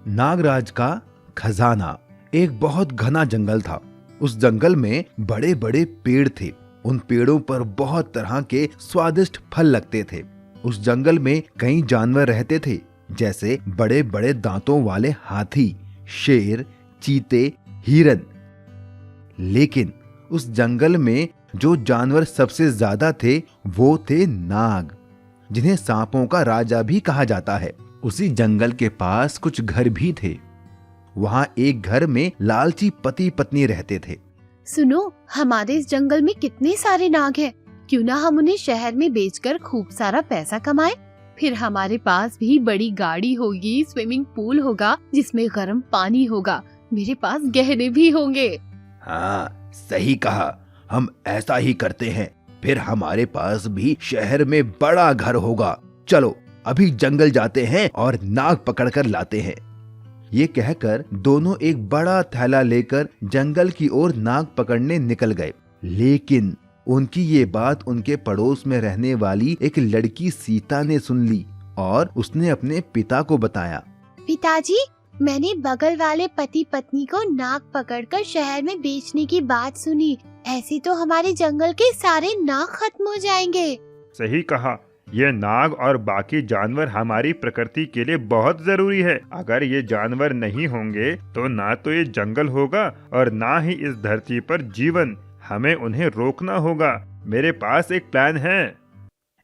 नागराज का खजाना। एक बहुत घना जंगल था। उस जंगल में बड़े बड़े पेड़ थे। उन पेड़ों पर बहुत तरह के स्वादिष्ट फल लगते थे। उस जंगल में कई जानवर रहते थे, जैसे बड़े बड़े दांतों वाले हाथी, शेर, चीते, हिरन। लेकिन उस जंगल में जो जानवर सबसे ज्यादा थे वो थे नाग, जिन्हें सांपों का राजा भी कहा जाता है। उसी जंगल के पास कुछ घर भी थे। वहां एक घर में लालची पति पत्नी रहते थे। सुनो, हमारे इस जंगल में कितने सारे नाग हैं। क्यों ना हम उन्हें शहर में बेचकर खूब सारा पैसा कमाएं। फिर हमारे पास भी बड़ी गाड़ी होगी, स्विमिंग पूल होगा जिसमें गर्म पानी होगा, मेरे पास गहने भी होंगे। हाँ, सही कहा। हम ऐसा ही करते हैं। फिर हमारे पास भी शहर में बड़ा घर होगा। चलो अभी जंगल जाते हैं और नाग पकड़कर लाते हैं। ये कहकर दोनों एक बड़ा थैला लेकर जंगल की ओर नाग पकड़ने निकल गए। लेकिन उनकी ये बात उनके पड़ोस में रहने वाली एक लड़की सीता ने सुन ली और उसने अपने पिता को बताया। पिताजी, मैंने बगल वाले पति पत्नी को नाग पकड़कर शहर में बेचने की बात सुनी। ऐसे तो हमारे जंगल के सारे नाग खत्म हो जाएंगे। सही कहा। ये नाग और बाकी जानवर हमारी प्रकृति के लिए बहुत जरूरी है। अगर ये जानवर नहीं होंगे तो ना तो ये जंगल होगा और ना ही इस धरती पर जीवन। हमें उन्हें रोकना होगा। मेरे पास एक प्लान है।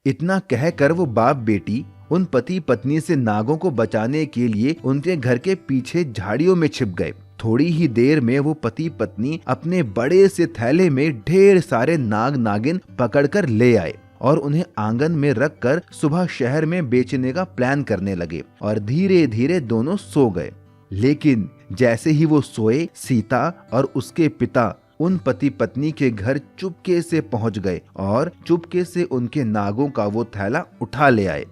इतना कहकर वो बाप बेटी उन पति पत्नी से नागों को बचाने के लिए उनके घर के पीछे झाड़ियों में छिप गए। थोड़ी ही देर में वो पति पत्नी अपने बड़े से थैले में ढेर सारे नाग नागिन पकड़कर ले आए और उन्हें आंगन में रखकर सुबह शहर में बेचने का प्लान करने लगे। और धीरे धीरे दोनों सो गए। लेकिन जैसे ही वो सोए, सीता और उसके पिता उन पति पत्नी के घर चुपके से पहुंच गए और चुपके से उनके नागों का वो थैला उठा ले आए।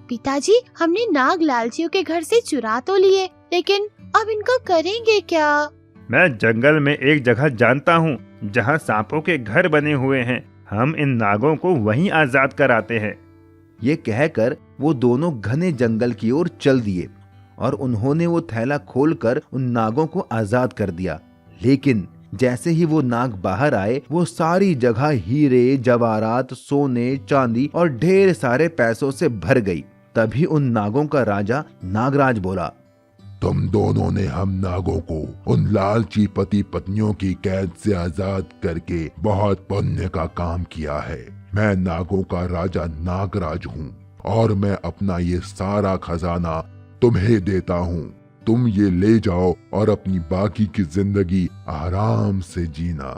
पिताजी, हमने नाग लालचियों के घर से चुरा तो लिए, लेकिन अब इनको करेंगे क्या? मैं जंगल में एक जगह जानता हूँ जहाँ सांपों के घर बने हुए हैं। हम इन नागों को वहीं आजाद कराते हैं। ये कहकर वो दोनों घने जंगल की ओर चल दिए और उन्होंने वो थैला खोलकर उन नागों को आजाद कर दिया। लेकिन जैसे ही वो नाग बाहर आए, वो सारी जगह हीरे, जवाहरात, सोने, चांदी और ढेर सारे पैसों से भर गई। तभी उन नागों का राजा नागराज बोला, तुम दोनों ने हम नागों को उन लालची पति पत्नियों की कैद से आजाद करके बहुत पुण्य का काम किया है। मैं नागों का राजा नागराज हूँ और मैं अपना ये सारा खजाना तुम्हें देता हूँ। तुम ये ले जाओ और अपनी बाकी की जिंदगी आराम से जीना।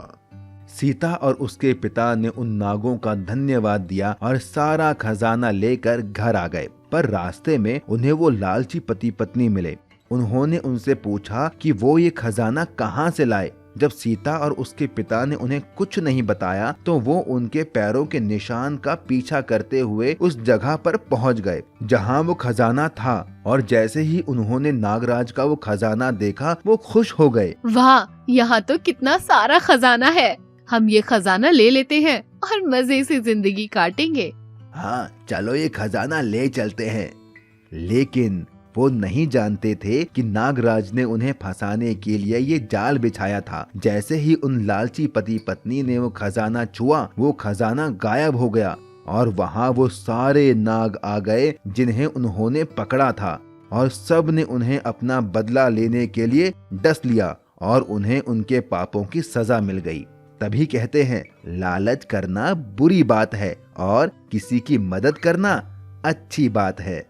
सीता और उसके पिता ने उन नागों का धन्यवाद दिया और सारा खजाना लेकर घर आ गए। पर रास्ते में उन्हें वो लालची पति पत्नी मिले। उन्होंने उनसे पूछा कि वो ये खजाना कहाँ से लाए। जब सीता और उसके पिता ने उन्हें कुछ नहीं बताया तो वो उनके पैरों के निशान का पीछा करते हुए उस जगह पर पहुंच गए जहां वो खजाना था। और जैसे ही उन्होंने नागराज का वो खजाना देखा, वो खुश हो गए। वाह, यहाँ तो कितना सारा खजाना है। हम ये खजाना ले लेते हैं और मजे से जिंदगी काटेंगे। हाँ, चलो ये खजाना ले चलते हैं। लेकिन वो नहीं जानते थे कि नागराज ने उन्हें फंसाने के लिए ये जाल बिछाया था। जैसे ही उन लालची पति पत्नी ने वो खजाना छुआ, वो खजाना गायब हो गया और वहाँ वो सारे नाग आ गए जिन्हें उन्होंने पकड़ा था। और सब ने उन्हें अपना बदला लेने के लिए डस लिया और उन्हें उनके पापों की सजा मिल गई। तभी कहते हैं, लालच करना बुरी बात है और किसी की मदद करना अच्छी बात है।